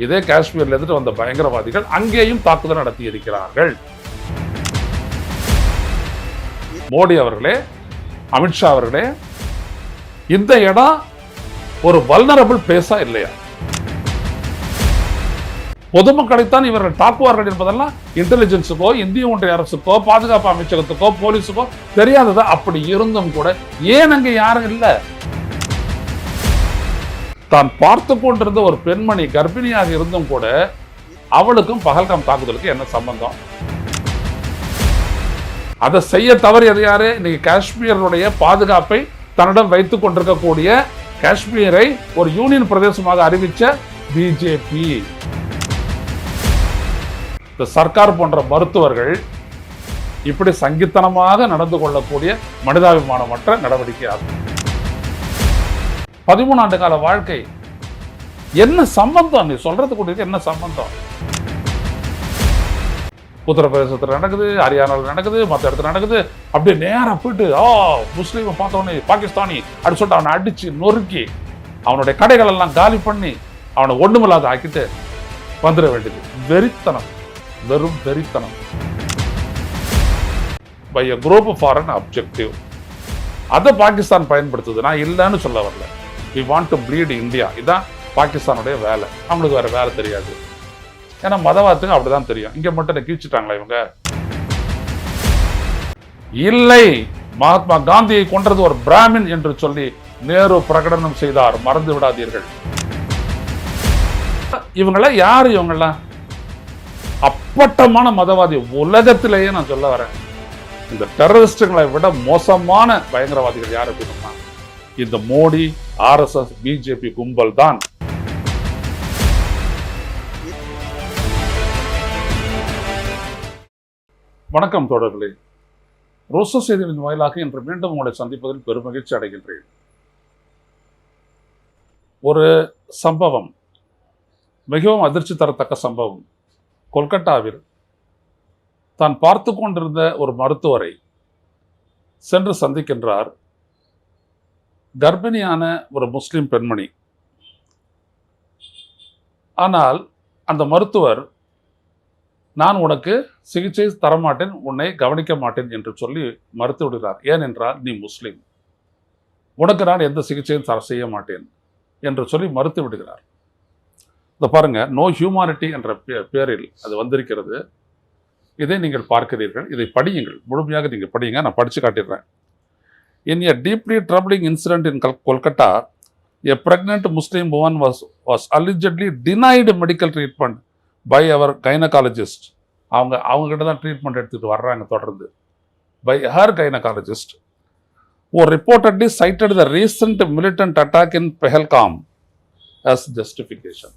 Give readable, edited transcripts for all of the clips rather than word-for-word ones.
இதே காஷ்மீர்ல இருந்துட்டு வந்த பயங்கரவாதிகள் அங்கேயும் தாக்குதல் நடத்தி இருக்கிறார்கள். மோடி அவர்களே, அமித்ஷா அவர்களே, இந்த இடம் ஒரு வல்னரபிள் பிளேஸா இல்லையா? பொதுமக்களைத்தான் இவர்கள் தாக்குவார்கள் என்பதெல்லாம் இன்டெலிஜென்ஸுக்கோ, இந்திய ஒன்றிய அரசுக்கோ, பாதுகாப்பு அமைச்சகத்துக்கோ, போலீஸுக்கோ தெரியாததா? அப்படி இருந்தும் கூட ஏன் அங்க யாரும் இல்லை? தான் பார்த்து கொண்டிருந்த ஒரு பெண்மணி கர்ப்பிணியாக இருந்தும் கூட அவளுக்கும் பகல்காம் தாக்குதலுக்கு என்ன சம்பந்தம்? அதை செய்ய தவறியது யாரு? இன்னைக்கு காஷ்மீருடைய பாதுகாப்பை தன்னிடம் வைத்துக் கொண்டிருக்கக்கூடிய, காஷ்மீரை ஒரு யூனியன் பிரதேசமாக அறிவிச்ச பிஜேபி. இந்த சர்க்கார் போன்ற மருத்துவர்கள் இப்படி சங்கித்தனமாக நடந்து கொள்ளக்கூடிய மனிதாபிமானமற்ற நடவடிக்கை ஆகும். 13 ஆண்டு கால வாழ்க்கை என்ன சம்பந்தம்? நீ சொல்றதுக்கு என்ன சம்பந்தம்? உத்தரப்பிரதேசத்தில் நடக்குது, ஹரியானாவில் நடக்குது, மற்ற இடத்துல நடக்குது. அப்படியே நேரம் போயிட்டு முஸ்லீமை பார்த்தவொடனே பாகிஸ்தானி அப்படி சொல்லிட்டு அவனை அடிச்சு நொறுக்கி அவனுடைய கடைகள் எல்லாம் காலி பண்ணி அவனை ஒண்ணுமில்லாத ஆக்கிட்டு வந்துட வேண்டியது. வெறித்தனம், வெறும் வெறித்தனம். By a group for an objective. அதை பாகிஸ்தான் பயன்படுத்துது. நான் இல்லைன்னு சொல்ல வரல. we want to bleed India. இதான் பாகிஸ்தானுடைய வேலை. அவங்களுக்கு வேற வேலை தெரியாது. ஏன்னா மதவாதத்துக்கு அப்படிதான் தெரியும். இங்க மட்டும் கீழ்ச்சிட்டாங்களா இவங்க? இல்லை, மகாத்மா காந்தியை கொன்றது ஒரு பிராமின் என்று சொல்லி நேரு பிரகடனம் செய்தார். மறந்து விடாதீர்கள். இவங்கள யாரு? இவங்கெல்லாம் அப்பட்டமான மதவாதி. உலகத்திலேயே நான் சொல்ல வரேன், இந்த டெரரிஸ்டுகளை விட மோசமான பயங்கரவாதிகள் யார் அப்படின்னா இந்த மோடி, RSS, பிஜேபி கும்பல் தான். வணக்கம் தோழர்களே. ரோசோ செய்திகளின் வாயிலாக இன்று மீண்டும் உங்களை சந்திப்பதில் பெருமகிழ்ச்சி அடைகின்றேன். ஒரு சம்பவம், மிகவும் அதிர்ச்சி தரத்தக்க சம்பவம். கொல்கத்தாவில் தான் பார்த்து கொண்டிருந்த ஒரு மருத்துவரை சென்று சந்திக்கின்றார் கர்ப்பிணியான ஒரு முஸ்லிம் பெண்மணி. ஆனால் அந்த மருத்துவர், நான் உனக்கு சிகிச்சை தரமாட்டேன், உன்னை கவனிக்க மாட்டேன் என்று சொல்லி மறுத்து விடுகிறார். ஏனென்றால் நீ முஸ்லிம், உனக்கு நான் எந்த சிகிச்சையும் செய்ய மாட்டேன் என்று சொல்லி மறுத்து விடுகிறார். இதை பாருங்க, நோ ஹியூமானிட்டி என்ற பேரில் அது வந்திருக்கிறது. இதை நீங்கள் பார்க்கிறீர்கள். இதை படியுங்கள், முழுமையாக நீங்கள் படியுங்க. நான் படித்து காட்டிடுறேன். In a deeply troubling incident in Kolkata, a pregnant Muslim woman was allegedly denied medical treatment by our gynecologist. அவங்க கிட்ட தான் ட்ரீட்மெண்ட் எடுத்துட்டு வர்றாங்க தொடர்ந்து. By her gynecologist, who reportedly cited the recent militant attack in Pahalgam as justification.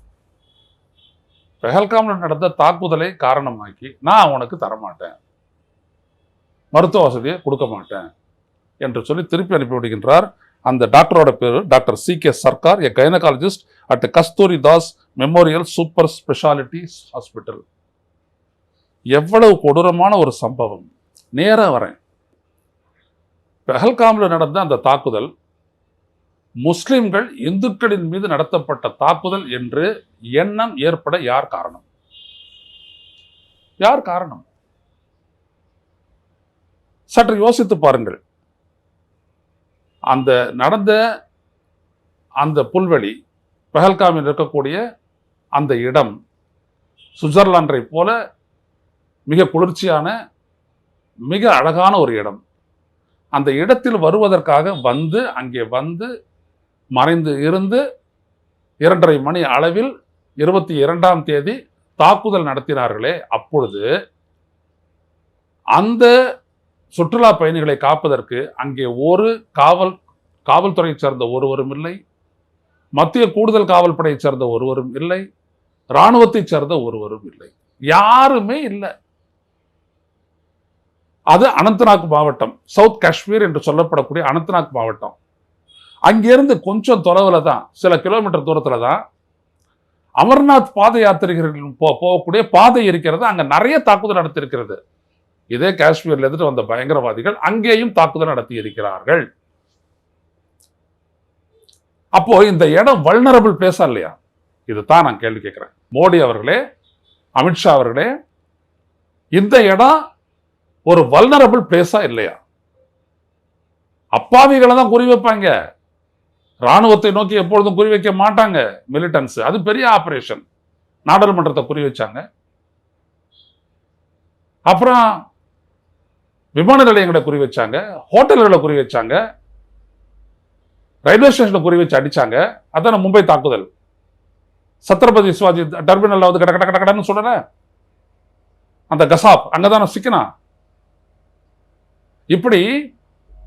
பெஹல்காம்ல நடந்த தாக்குதலை காரணமாக்கி நான் உனக்கு தரமாட்டேன், மருத்துவ வசதியை கொடுக்க மாட்டேன் என்று சொல்லி திருப்பி அனுப்பிவிடுகின்றார். அந்த டாக்டரோட பேர் doctor CK Sarkar, a gynaecologist at Kasturi Das memorial super speciality hospital. எவ்வளவு கொடூரமான ஒரு சம்பவம். நேராக வரேன். பெஹல்காமில் நடந்த அந்த தாக்குதல் முஸ்லிம்கள் இந்துக்களின் மீது நடத்தப்பட்ட தாக்குதல் என்று எண்ணம் ஏற்பட யார் காரணம்? யார் காரணம்? சற்று யோசித்து பாருங்கள். அந்த நடந்த அந்த புல்வெளி, பெஹல்காமில் இருக்கக்கூடிய அந்த இடம் சுவிட்சர்லாண்டை போல மிக குளிர்ச்சியான, மிக அழகான ஒரு இடம். அந்த இடத்தில் வருவதற்காக அங்கே வந்து மறைந்து இருந்து 2:30 மணி அளவில் 22ஆம் தேதி தாக்குதல் நடத்தினார்களே, அப்பொழுது அந்த சுற்றுலா பயணிகளை காப்பதற்கு அங்கே ஒரு காவல்துறையை சேர்ந்த ஒருவரும் இல்லை, மத்திய கூடுதல் காவல் படையை சேர்ந்த ஒருவரும் இல்லை, இராணுவத்தை சேர்ந்த ஒருவரும் இல்லை, யாருமே இல்லை. அது அனந்தநாக் மாவட்டம், சவுத் காஷ்மீர் என்று சொல்லப்படக்கூடிய அனந்தநாக் மாவட்டம். அங்கிருந்து கொஞ்சம் தொலைவில் தான், சில கிலோமீட்டர் தூரத்தில் தான் அமர்நாத் பாத யாத்திரிகர்கள் போகக்கூடிய பாதை இருக்கிறது. அங்க நிறைய தாக்குதல் நடத்தியிருக்கிறது. இதே காஷ்மீர்ல இருந்து வந்த பயங்கரவாதிகள் அங்கேயும் தாக்குதல் நடத்தி இருக்கிறார்கள். அப்போ இந்த இடம் வல்னரபிள் பிளேஸா இல்லையா? இதுதான் நான் கேள்வி கேட்கிறேன். மோடி அவர்களே, அமித்ஷா அவர்களே, இந்த இடம் ஒரு வல்னரபிள் பிளேஸா இல்லையா? அப்பாவிகளை தான் குறி வைப்பாங்க, ராணுவத்தை நோக்கி எப்பொழுதும் குறி வைக்க மாட்டாங்க. மிலிட்டன்ஸ் அது பெரிய ஆபரேஷன். நாடாளுமன்றத்தை குறி வச்சாங்க, அப்புறம் விமான நிலையங்களை குறி வச்சாங்க, ஹோட்டல்களை குறி வச்சாங்க, ரயில்வே ஸ்டேஷனை குறி வச்சு அடிச்சாங்க. அதான் மும்பை தாக்குதல். சத்ரபதி சிவாஜி டெர்மினல்ல வந்து கட கட கட கடன்னு சொல்ற அந்த கசாப் அங்கதான சிக்கனா. இப்படி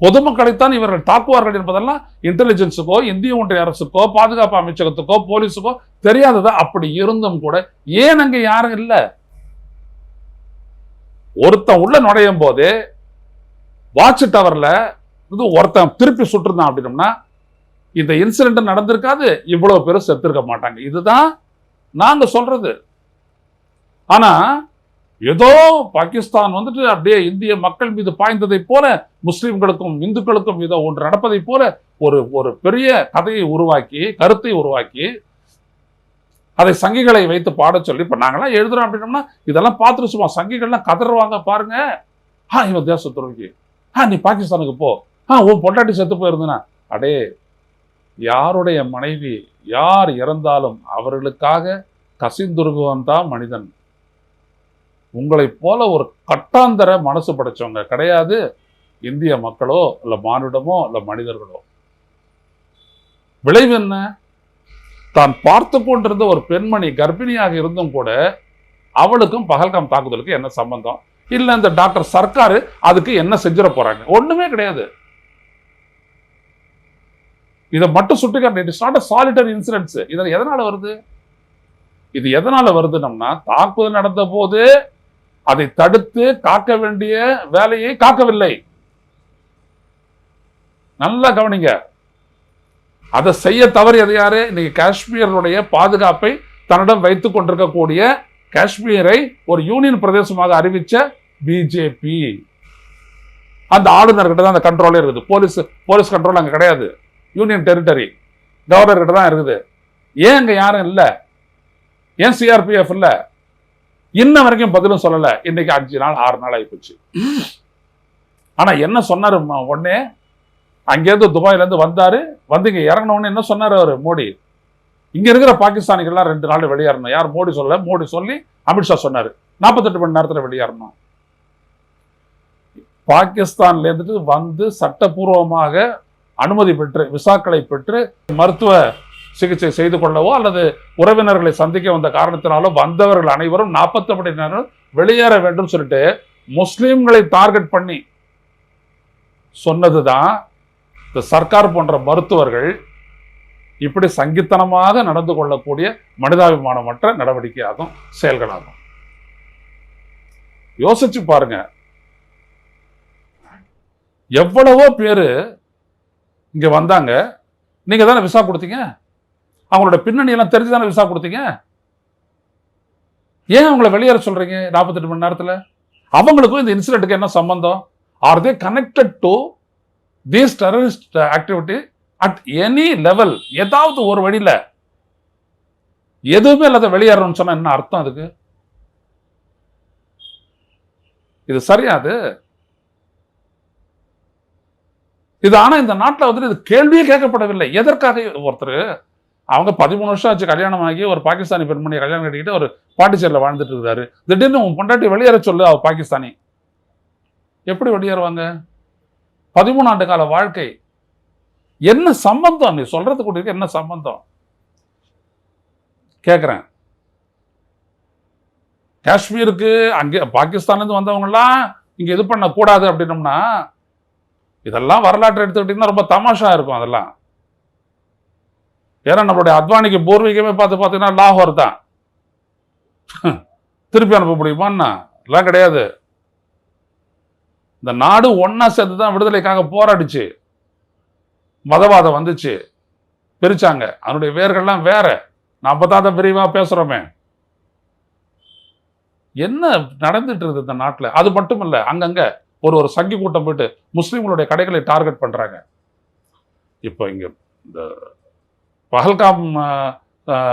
பொதுமக்களைத்தான் இவர்கள் தாக்குவார்கள் என்பதெல்லாம் இன்டெலிஜென்ஸுக்கோ, இந்திய ஒன்றிய அரசுக்கோ, பாதுகாப்பு அமைச்சகத்துக்கோ, போலீஸுக்கோ தெரியாததா? அப்படி இருந்தும் கூட ஏன் அங்க யாரும் இல்ல? ஒருத்தன் உள்ள நுழையும் போது வாட்ச் டவர்ல ஒருத்தன் திருப்பி சுட்டுருந்தான் அப்படின்னம்னா இந்த இன்சிடென்ட் நடந்திருக்காது, இவ்வளவு பேரும் செத்துருக்க மாட்டாங்க. இதுதான் நாங்க சொல்றது. ஆனா ஏதோ பாகிஸ்தான் வந்துட்டு அப்படியே இந்திய மக்கள் மீது பாய்ந்ததை போல, முஸ்லிம்களுக்கும் இந்துக்களுக்கும் ஏதோ ஒன்று நடப்பதை போல ஒரு பெரிய கதையை உருவாக்கி, கருத்தை உருவாக்கி, அதை சங்கிகளை வைத்து பாட சொல்லி, இப்ப நாங்கெல்லாம் எழுதுறோம் அப்படின்னோம்னா இதெல்லாம் பார்த்துட்டு சும்மா சங்கிகள்லாம் கதறுவாங்க பாருங்க. இவன் தேச துரோகி, நீ பாகிஸ்தானுக்கு போ, உன் பொண்டாட்டி செத்து போயிருந்தனா. அடே, யாருடைய மனைவி யார் இறந்தாலும் அவர்களுக்காக கசிந்துருகுவன் தான் மனிதன். உங்களை போல ஒரு கட்டாந்தர மனசு படைச்சவங்க கிடையாது இந்திய மக்களோ இல்ல மானுடமோ இல்ல மனிதர்களோ. விளைவு என்ன? தான் பார்த்து கொண்டிருந்த ஒரு பெண்மணி கர்ப்பிணியாக இருந்தும் கூட அவளுக்கும் பகல்காம் தாக்குதலுக்கு என்ன சம்பந்தம்? இல்ல இந்த டாக்டர் சர்க்காரு அதுக்கு என்ன செஞ்சிட போறாங்க? ஒண்ணுமே கிடையாது. இதை மட்டும் சுட்டிக்காட்டு. It is not a solitary incident. இது எதனால வருது? இது எதனால வருதுன்னா, தாக்குதல் நடந்த போது அதை தடுத்து காக்க வேண்டிய வேலையை காக்கவில்லை. நல்லா கவனிங்க. அதை செய்ய தவறியது யாரு? இன்னைக்கு காஷ்மீருடைய பாதுகாப்பை தன்னிடம் வைத்துக் கொண்டிருக்கக்கூடிய, காஷ்மீரை ஒரு யூனியன் பிரதேசமாக அறிவிச்ச பிஜேபி. அந்த ஆளுநர்கிட்ட தான் அந்த கண்ட்ரோலே இருக்குது. போலீஸ் கண்ட்ரோல் அங்க கிடையாது. யூனியன் டெரிட்டரி கவர்னர் கிட்ட தான் இருக்குது. ஏன் அங்க யாரும் இல்ல? ஏன் சிஆர்பிஎஃப் இல்ல? இன்ன வரைக்கும் பதிலும் சொல்லல. இன்னைக்கு 5 நாள் 6 நாள் ஆயிப்போச்சு. ஆனா என்ன சொன்னாரு? உடனே அங்கேருந்து துபாயில இருந்து வந்தாரு. வந்து இங்க இறங்கின உடனே என்ன சொன்னாரு அவரு? மோடி இங்க இருக்கிற பாகிஸ்தானிகள்லாம் 2 நாள் வெளியேறணும். யார்? மோடி சொல்ல. மோடி சொல்லி அமித்ஷா சொன்னாரு 48 மணி நேரத்துல வெளியேறணும். பாகிஸ்தான்ல இருந்துட்டு வந்து சட்டப்பூர்வமாக அனுமதி பெற்று, விசாக்களை பெற்று, மருத்துவ சிகிச்சை செய்து கொள்ளவோ அல்லது உறவினர்களை சந்திக்க வந்த காரணத்தினாலோ வந்தவர்கள் அனைவரும் 48 மணி நேரம் வெளியேற வேண்டும் சொல்லிட்டு முஸ்லிம்களை டார்கெட் பண்ணி சொன்னதுதான் இந்த சர்க்கார் போன்ற மருத்துவர்கள் இப்படி சங்கித்தனமாக நடந்து கொள்ளக்கூடிய மனிதாபிமானமற்ற நடவடிக்கையாகும், செயல்களாகும். யோசிச்சு பாருங்க. எவ்வளவோ பேரு இங்க வந்தாங்க. நீங்க தானே விசா கொடுத்தீங்க. அவங்களோட பின்னணி எல்லாம் தெரிஞ்சுதானே விசா கொடுத்தீங்க. ஏன் அவங்கள வெளியேற சொல்றீங்க 48 மணி நேரத்துல? அவங்களுக்கும் இந்த இன்சிடென்ட்டுக்கு என்ன சம்பந்தம்? Are they connected to these terrorist activity at any level? ஏதாவது ஒரு வழியில எதுவுமே இல்லாத வெளியேறணும்னு சொன்னா என்ன அர்த்தம் அதுக்கு? இது சரியாது. இது ஆனா இந்த நாட்டில் வந்து இது கேள்வியே கேட்கப்படவில்லை. எதற்காக? ஒருத்தர் அவங்க 13 வருஷம் ஆச்சு கல்யாணம் ஆகி ஒரு பாகிஸ்தானி பெண்மணியை கல்யாணம் கட்டிக்கிட்டு ஒரு பாண்டிச்சேரியில் வாழ்ந்துட்டு இருக்காரு. திடீர்னு உன் பொண்டாட்டி வெளியேற சொல்லு, அவ பாகிஸ்தானி. எப்படி வெளியேறுவாங்க? 13 ஆண்டு கால வாழ்க்கை. என்ன சம்பந்தம்? நீ சொல்றதுக்கு என்ன சம்பந்தம் கேட்கிறேன். காஷ்மீருக்கு அங்கே பாகிஸ்தான்லேருந்து வந்தவங்கலாம் இங்க இது பண்ண கூடாது அப்படின்னம்னா, இதெல்லாம் வரலாற்று எடுத்துக்கிட்டீங்கன்னா ரொம்ப தமாஷா இருக்கும். அதெல்லாம் ஏன்னா நம்மளுடைய அத்வானிக்கு பூர்வீகமே பார்த்தீங்கன்னா லாகூர் தான். திருப்பி அனுப்ப முடியுமான்னா எல்லாம் கிடையாது. இந்த நாடு ஒன்னா சேர்ந்து தான் விடுதலைக்காக போராடிச்சு. மதவாதம் வந்துச்சு, பிரிச்சாங்க. அதனுடைய வேர்கள்லாம் வேற. நம்ம தான் விரிவா பேசுறோமே. என்ன நடந்துட்டு இருக்குது இந்த நாட்டில்? அது மட்டும் இல்ல, அங்கங்க ஒரு சங்கி கூட்டம் போயிட்டு முஸ்லிம்களுடைய கடைகளை டார்கெட் பண்றாங்க. இப்போ இங்க இந்த பஹல்காம்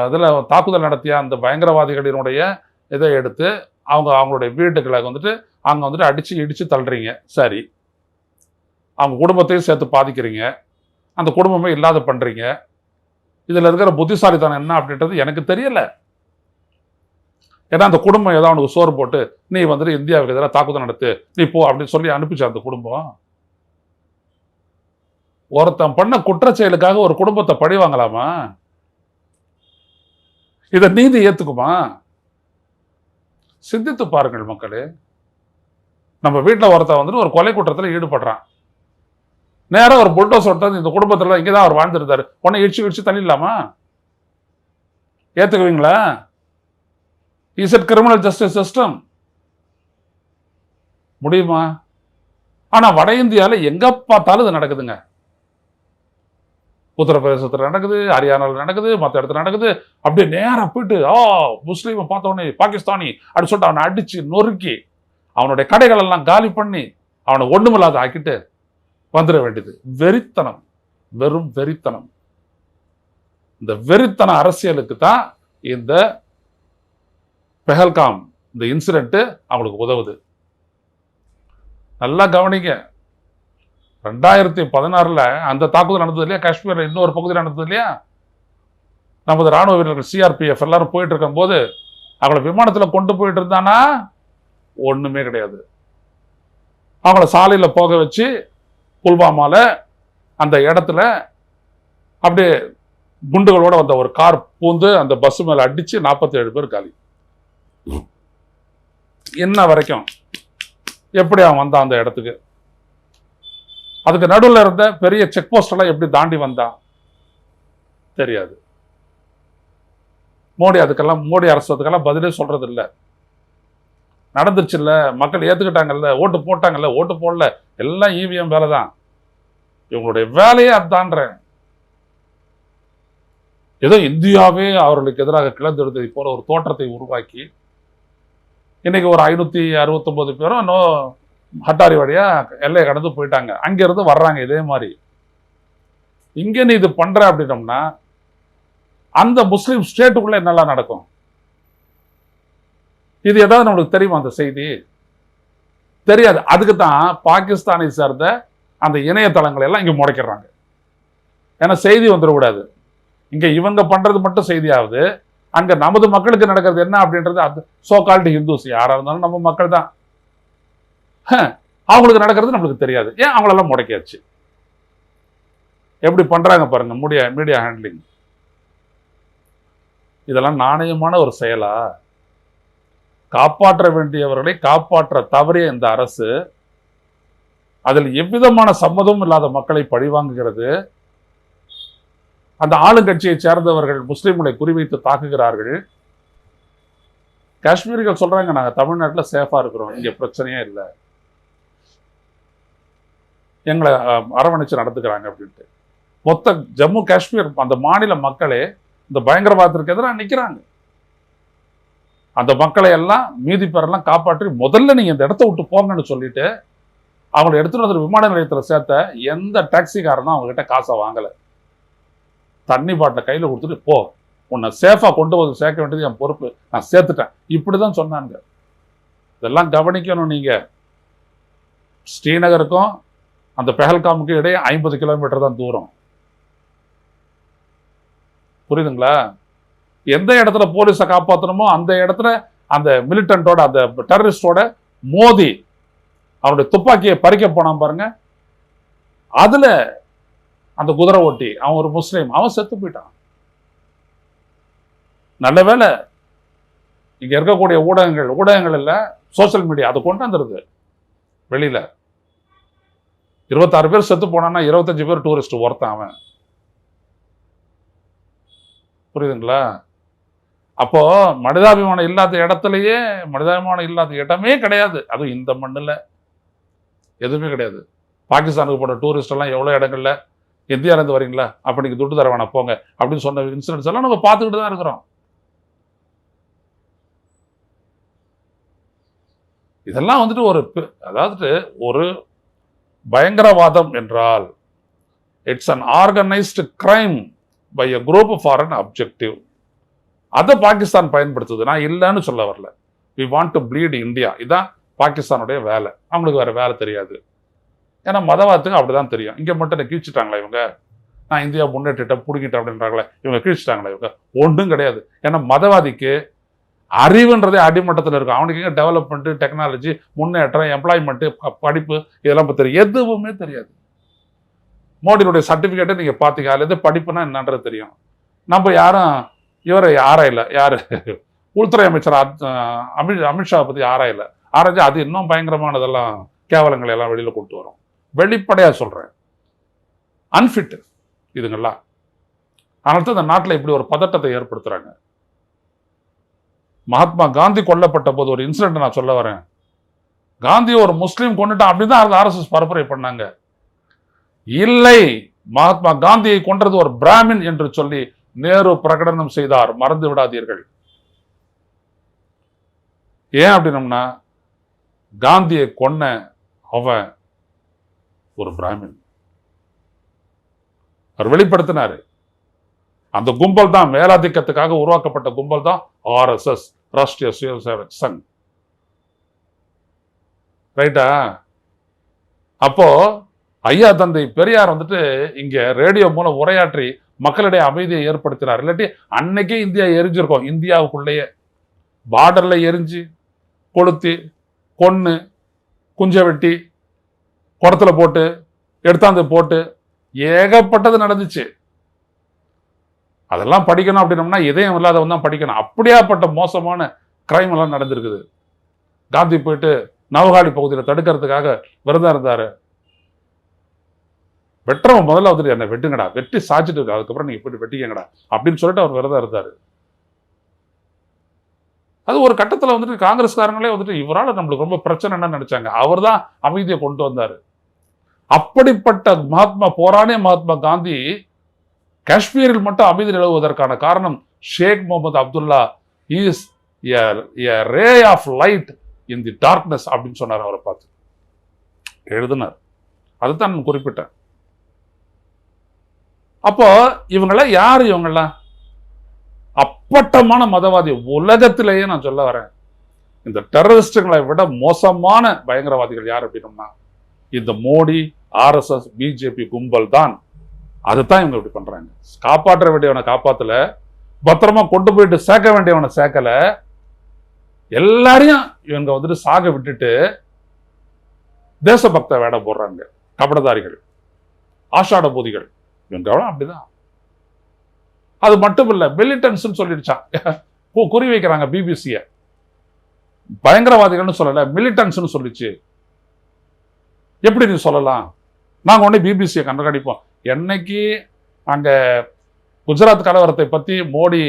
இதில் தாக்குதல் நடத்திய அந்த பயங்கரவாதிகளினுடைய இதை எடுத்து அவங்களுடைய வீட்டுக்களை வந்துட்டு அங்கே வந்துட்டு அடித்து இடித்து தள்ளுறீங்க. சரி, அவங்க குடும்பத்தையும் சேர்த்து பாதிக்கிறீங்க, அந்த குடும்பமே இல்லாத பண்ணுறீங்க. இதில் இருக்கிற புத்திசாலித்தனம் என்ன அப்படின்றது எனக்கு தெரியல. ஏன்னா அந்த குடும்பம் ஏதோ அவனுக்கு சோறு போட்டு நீ வந்துட்டு இந்தியாவுக்கு எதிராக தாக்குதல் நடத்து, நீ போ அப்படின்னு சொல்லி அனுப்பிச்சு அந்த குடும்பம். ஒருத்தன் பண்ண குற்றச்செயலுக்காக ஒரு குடும்பத்தை பழி வாங்கலாமா? இதை நீதி ஏத்துக்குமா? சிந்தித்து பாருங்கள் மக்களே. நம்ம வீட்டில் ஒருத்தன் வந்துட்டு ஒரு கொலை குற்றத்தில் ஈடுபடுறான். நேரம் ஒரு புல்டோஸ் ஒருத்தர் இந்த குடும்பத்தில் இங்கேதான் அவர் வாழ்ந்துருந்தாரு, உடனே இடிச்சு தள்ளிடலாமா? ஏத்துக்குவீங்களா? Is it criminal justice system? முடியுமா? ஆனா வட இந்தியாவில் எங்க பார்த்தாலும் இது நடக்குதுங்க. உத்தரப்பிரதேசத்தில் நடக்குது, ஹரியானாவில் நடக்குது, மற்ற இடத்துல நடக்குது. அப்படியே நேராக போயிட்டு முஸ்லீமை பார்த்தவொடனே பாகிஸ்தானி அப்படின்னு சொல்லிட்டு அவனை அடிச்சு நொறுக்கி அவனுடைய கடைகள் எல்லாம் காலி பண்ணி அவனை ஒண்ணுமில்லாத ஆக்கிட்டு வந்துட வேண்டியது. வெறித்தனம், வெறும் வெறித்தனம். இந்த வெறித்தன அரசியலுக்கு தான் இந்த பெஹல்காம் இந்த இன்சிடென்ட் அவங்களுக்கு உதவுது. நல்லா கவனிங்க. 2016 அந்த தாக்குதல் நடந்தது இல்லையா, காஷ்மீர்ல இன்னொரு பகுதியில் நடந்தது இல்லையா, நமது ராணுவ வீரர்கள் சிஆர்பிஎஃப் எல்லாரும் போயிட்டு இருக்கும் போது அவங்கள விமானத்துல கொண்டு போயிட்டு இருந்தானா? ஒண்ணுமே கிடையாது. அவங்கள சாலையில போக வச்சு புல்வாமால அந்த இடத்துல அப்படியே குண்டுகளோட வந்த ஒரு கார் பூந்து அந்த பஸ் மேல அடிச்சு 47 பேர் காலி. என்ன வரைக்கும் எப்படி அவன் வந்தான் அந்த இடத்துக்கு? அதுக்கு நடுவில் இருந்த பெரிய செக் போஸ்ட் எல்லாம் எப்படி தாண்டி வந்தான் தெரியாது. மோடி அரசு அதுக்கெல்லாம் பதிலே சொல்றது இல்லை. நடந்துச்சு இல்ல, மக்கள் ஏத்துக்கிட்டாங்கல்ல, ஓட்டு போட்டாங்கல்ல, ஓட்டு போடல, எல்லாம் இவிஎம் வேலை தான். இவங்களுடைய வேலையே அதுதான்றேன். ஏதோ இந்தியாவே அவர்களுக்கு எதிராக கிளர்ந்தெடுத்ததை போல ஒரு தோற்றத்தை உருவாக்கி இன்னைக்கு ஒரு 569 பேரும் இன்னும் ஹட்டாரி வழியா எல்லையை கடந்து போயிட்டாங்க. அங்கிருந்து வர்றாங்க இதே மாதிரி. இங்க நீ இது பண்ற அப்படின்னோம்னா அந்த முஸ்லீம் ஸ்டேட்டுக்குள்ள என்னெல்லாம் நடக்கும்? இது ஏதாவது நம்மளுக்கு தெரியுமா? அந்த செய்தி தெரியாது. அதுக்கு தான் பாகிஸ்தானை சேர்ந்த அந்த இணையதளங்களை எல்லாம் இங்க முடக்கிறாங்க. ஏன்னா செய்தி வந்துடக்கூடாது. இங்க இவங்க பண்றது மட்டும் செய்தியாவது, அங்க நமது மக்களுக்கு நடக்கிறது என்ன அப்படின்றது அது சோகால்டு ஹிந்துஸ் யாரா இருந்தாலும் நம்ம மக்கள் தான். அவங்களுக்கு நடக்கிறது நம்மளுக்கு தெரியாது. ஏன் அவங்களெல்லாம் முடக்கியாச்சு? எப்படி பண்றாங்க பாருங்க மீடியா ஹேண்ட்லிங். இதெல்லாம் நாணயமான ஒரு செயலா? காப்பாற்ற வேண்டியவர்களை காப்பாற்ற தவறிய இந்த அரசு அதில் எவ்விதமான சம்மதமும் இல்லாத மக்களை பழிவாங்குகிறது. அந்த ஆளுங்கட்சியை சேர்ந்தவர்கள் முஸ்லிம்களை குறிவைத்து தாக்குகிறார்கள். காஷ்மீரிகள் சொல்றாங்க, நாங்க தமிழ்நாட்டில் சேஃபா இருக்கிறோம், இங்க பிரச்சனையே இல்லை, எங்களை அரவணைச்சு நடந்துக்கிறாங்க அப்படின்ட்டு. மொத்த ஜம்மு காஷ்மீர் அந்த மாநில மக்களே இந்த பயங்கரவாதத்திற்கு எதிராக நிற்கிறாங்க. அந்த மக்களை எல்லாம் மீதி பேரெல்லாம் காப்பாற்றி முதல்ல நீங்க இந்த இடத்த விட்டு போங்கன்னு சொல்லிட்டு அவங்களை எடுத்துட்டு வந்து விமான நிலையத்தில் சேர்த்த எந்த டாக்ஸிக்காரனும் அவங்க கிட்ட காசை வாங்கலை. தண்ணி பாட்டில் கையில் கொடுத்துட்டு போ, உன்னை சேஃபாக கொண்டு வந்து சேர்க்க வேண்டியது என் பொறுப்பு, நான் சேர்த்துட்டேன், இப்படிதான் சொன்னாங்க. இதெல்லாம் கவனிக்கணும் நீங்க. ஸ்ரீநகருக்கும் அந்த பெஹல்காமுக்கு இடையே 50 கிலோமீட்டர் தான் தூரம். புரியுதுங்களா? எந்த இடத்துல போலீஸை காப்பாற்றணுமோ அந்த இடத்துல அந்த மிலிட்டன்டோட அந்த டெரரிஸ்டோட மோதி அவனுடைய துப்பாக்கியை பறிக்க போனான் பாருங்க, அதுல அந்த குதிரை ஓட்டி அவன் ஒரு முஸ்லீம், அவன் செத்து போயிட்டான். நல்ல வேலை இங்க இருக்கக்கூடிய ஊடகங்கள் இல்ல, சோசியல் மீடியா அதை கொண்டு வந்துருது வெளியில. 26 பேர் செத்து போனான்னா 25 பேர் டூரிஸ்ட் ஒருத்தன் அவன். புரியுதுங்களா? அப்போ மனிதாபிமானம் இல்லாத இடத்துலயே, மனிதாபிமானம் இல்லாத இடமே கிடையாது. அதுவும் இந்த மண்ணில் எதுவுமே கிடையாது. பாகிஸ்தானுக்கு போன டூரிஸ்ட் எல்லாம் எவ்வளோ இடங்கள்ல இந்தியாவிலேருந்து வரீங்களா, அப்போ நீங்கள் துட்டு தர வேணாம் போங்க அப்படின்னு சொன்ன இன்சிடென்ட்ஸ் எல்லாம் நம்ம பார்த்துக்கிட்டு தான் இருக்கிறோம். இதெல்லாம் வந்துட்டு அதாவது ஒரு பயங்கரவாதம் என்றால் it's an organised crime by a group for an objective. அதை பாகிஸ்தான் பயன்படுத்துது. நான் இல்லைன்னு சொல்ல வரல. We want to bleed India. இதுதான் பாகிஸ்தானுடைய வேலை. அவங்களுக்கு வேற வேலை தெரியாது. ஏன்னா மதவாதத்துக்கு அப்படிதான் தெரியும். இங்க மட்டும் கீழ்ச்சிட்டாங்களா இவங்க, நான் இந்தியா முன்னேற்றிட்டேன் பிடிக்கிட்டேன் அப்படின்றாங்களே, இவங்க கீழ்ச்சிட்டாங்களா இவங்க? ஒன்றும் கிடையாது. ஏன்னா மதவாதிக்கு அறிவுன்றதே அடிமட்டத்தில் இருக்கும். அவனுக்கு எங்க டெவலப்மெண்ட், டெக்னாலஜி, முன்னேற்றம், எம்ப்ளாய்மெண்ட், படிப்பு இதெல்லாம் தெரியும்? எதுவுமே தெரியாது. மோடியுடைய சர்டிபிகேட்டை நீங்க பாத்தீங்க, அதுல இருந்து படிப்புனா என்னன்றது தெரியும். நம்ம யாரும் இவரை ஆராயல. யாரு உள்துறை அமைச்சர் அமித்ஷா பத்தி ஆராயல. ஆராய்ச்சி அது இன்னும் பயங்கரமானதெல்லாம் கேவலங்களை எல்லாம் வெளியில கொண்டு வரும். வெளிப்படையா சொல்றேன், அன்ஃபிட் இதுங்கெல்லாம். அதனால இந்த நாட்டில் இப்படி ஒரு பதட்டத்தை ஏற்படுத்துறாங்க. மகாத்மா காந்தி கொல்லப்பட்ட போது ஒரு இன்சிடென்ட் நான் சொல்ல வரேன். காந்தி ஒரு முஸ்லீம் கொண்டுட்டான் அப்படிதான் ஆர்எஸ்எஸ் பரப்புரை பண்ணாங்க. இல்லை, மகாத்மா காந்தியை கொன்றது ஒரு பிராமின் என்று சொல்லி நேரு பிரகடனம் செய்தார். மறந்து விடாதீர்கள். ஏன் அப்படின்னம்னா, காந்தியை கொன்ன அவன் ஒரு பிராமின். அவர் வெளிப்படுத்தினாரு. அந்த கும்பல் தான், மேலாதிக்கத்துக்காக உருவாக்கப்பட்ட கும்பல் தான் ஆர்எஸ்எஸ், ராஷ்டிரிய சுயசேவக் சங். ரைட்டா? அப்போ ஐயா தந்தை பெரியார் வந்துட்டு இங்க ரேடியோ மூலம் உரையாற்றி மக்களிடையே அமைதியை ஏற்படுத்தினார். இல்லாட்டி அன்னைக்கே இந்தியா எரிஞ்சிருக்கும். இந்தியாவுக்குள்ளேயே பார்டர்ல எரிஞ்சு, கொளுத்தி, கொன்னு, குஞ்ச வெட்டி, குடத்துல போட்டு, எடுத்தாந்து போட்டு ஏகப்பட்டது நடந்துச்சு. அதெல்லாம் படிக்கணும் அப்படின்னம்னா இதயம் இல்லாதவன் தான் படிக்கணும். அப்படியாப்பட்ட மோசமான கிரைம் எல்லாம் நடந்திருக்குது. காந்தி போயிட்டு நவகாளி பகுதியில் தடுக்கிறதுக்காக விரதம் இருந்தாரு. வெட்டுறவன் முதல்ல வந்துட்டு என்ன வெட்டுங்கடா, வெட்டி சாச்சிட்டு இருக்கு, அதுக்கப்புறம் நீங்க போயிட்டு வெட்டிக்கங்கடா அப்படின்னு சொல்லிட்டு அவர் விரதம் இருந்தாரு. அது ஒரு கட்டத்தில் வந்துட்டு காங்கிரஸ்காரங்களே வந்துட்டு இவரால் நம்மளுக்கு ரொம்ப பிரச்சனை என்ன நினைச்சாங்க. அவர் தான் அமைதியை கொண்டு வந்தாரு. அப்படிப்பட்ட போராடிய மகாத்மா காந்தி காஷ்மீரில் மட்டும் அமைதி நிலவுவதற்கான காரணம் Sheikh Mohammed Abdullah is a ray of light in the darkness அப்படின்னு சொன்னார். அவரை பார்த்து எழுதினார். அதுதான் நான் குறிப்பிட்டேன். அப்போ இவங்கெல்லாம் யாரு? இவங்கெல்லாம் அப்பட்டமான மதவாதி. உலகத்திலேயே நான் சொல்ல வரேன், இந்த டெரரிஸ்டுகளை விட மோசமான பயங்கரவாதிகள் யார் அப்படின்னோம்னா இந்த மோடி, ஆர்எஸ்எஸ், பிஜேபி கும்பல் தான். அதுதான் இவங்க இப்படி பண்றாங்க. காப்பாற்ற வேண்டியவனை காப்பாத்தல, பத்திரமா கொண்டு போயிட்டு சேர்க்க வேண்டியவனை சேர்க்கல, எல்லாரையும் இவங்க வந்துட்டு சாக விட்டுட்டு தேசபக்த வேடம் போடுறாங்க. கபடதாரிகள், ஆஷாட பூதிகள், இவங்க அப்படிதான். அது மட்டும் இல்ல, மிலிட்டன்ஸ் சொல்லிடுச்சான், குறி வைக்கிறாங்க பிபிசிய. பயங்கரவாதிகள்னு சொல்லல, மிலிட்டன்ஸ் சொல்லிச்சு. எப்படி நீ சொல்லலாம்? நாங்க உடனே பிபிசியை கண்காணிப்போம். என்னைக்கு அங்க குஜராத் கலவரத்தை பத்தி மோடி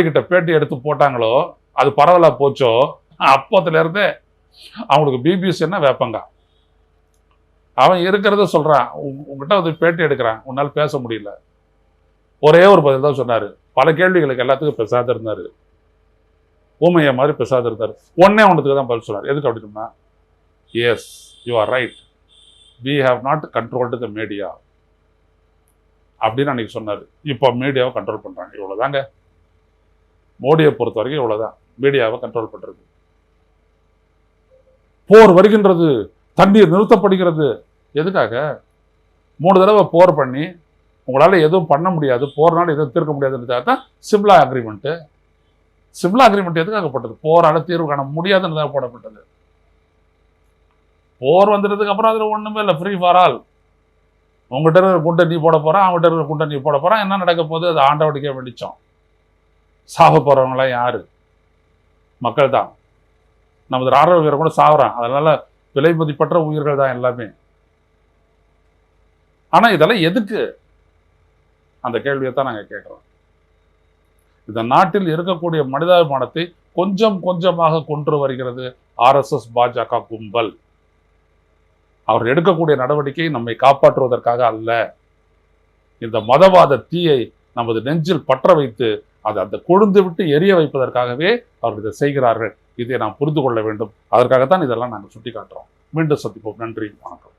கிட்ட பேட்டி எடுத்து போட்டாங்களோ, அது பரவலா போச்சோ, அப்போத்துல இருந்தே அவங்களுக்கு பிபிசி என்ன வேப்பங்க. அவன் இருக்கிறத சொல்றான், உங்ககிட்ட வந்து பேட்டி எடுக்கிறான், உன்னால பேச முடியல. ஒரே ஒரு பதில் தான் சொன்னாரு. பல கேள்விகளுக்கு எல்லாத்துக்கும் பேசாத இருந்தாரு. ஊமைய மாதிரி பேசாத இருந்தாரு. ஒன்னே ஒன்றதுக்கு தான் பதில் சொன்னார். எதுக்கு அப்படின்னா, yes you are right, we have not controlled the media அப்படின்னு அன்னைக்கு சொன்னாரு. இப்போ மீடியாவை கண்ட்ரோல் பண்றாங்க. இவ்வளவுதாங்க. மோடியை பொறுத்த வரைக்கும் இவ்வளவுதான், மீடியாவை கண்ட்ரோல் பண்றது. போர் வருகின்றது, தண்ணீர் நிறுத்தப்படுகிறது. எதுக்காக? 3 தடவை போர் பண்ணி உங்களால எதுவும் பண்ண முடியாது, போர்னால எதுவும் தீர்க்க முடியாதுன்றதுக்காக தான் சிம்லா அக்ரிமெண்ட். சிம்லா அக்ரிமெண்ட் எதுக்காகப்பட்டது? போரால தீர்வு காண முடியாதுன்றதாக போடப்பட்டது. போர் வந்துட்டதுக்கு அப்புறம் அதுல ஒண்ணுமே இல்லை, ஃப்ரீ ஃபார் ஆல். உங்ககிட்ட இருக்கிற குண்டை நீ போட போறான், அவங்ககிட்ட இருக்கிற குண்டை நீ போட போறான். என்ன நடக்க போகுது? அது ஆண்டவனுக்கே வெடிச்சோம். சாக போறவங்களாம் யாரு? மக்கள் தான். நமது ராணுவ வீரர் கூட சாகுறான். அதனால விலை மதிப்பற்ற உயிர்கள் தான் எல்லாமே. ஆனா இதெல்லாம் எதுக்கு? அந்த கேள்வியை தான் நாங்க கேட்கிறோம். இந்த நாட்டில் இருக்கக்கூடிய மனிதாபிமானத்தை கொஞ்சம் கொஞ்சமாக கொன்று வருகிறது ஆர்எஸ்எஸ் பாஜக கும்பல். அவர் எடுக்கக்கூடிய நடவடிக்கை நம்மை காப்பாற்றுவதற்காக அல்ல. இந்த மதவாத தீயை நமது நெஞ்சில் பற்ற வைத்து அதை அந்த கொழுந்து விட்டு எரிய வைப்பதற்காகவே அவர்கள் இதை செய்கிறார்கள். இதை நாம் புரிந்து கொள்ள வேண்டும். அதற்காகத்தான் இதெல்லாம் நாங்கள் சுட்டி காட்டுறோம். மீண்டும் சந்திப்போம். நன்றி, வணக்கம்.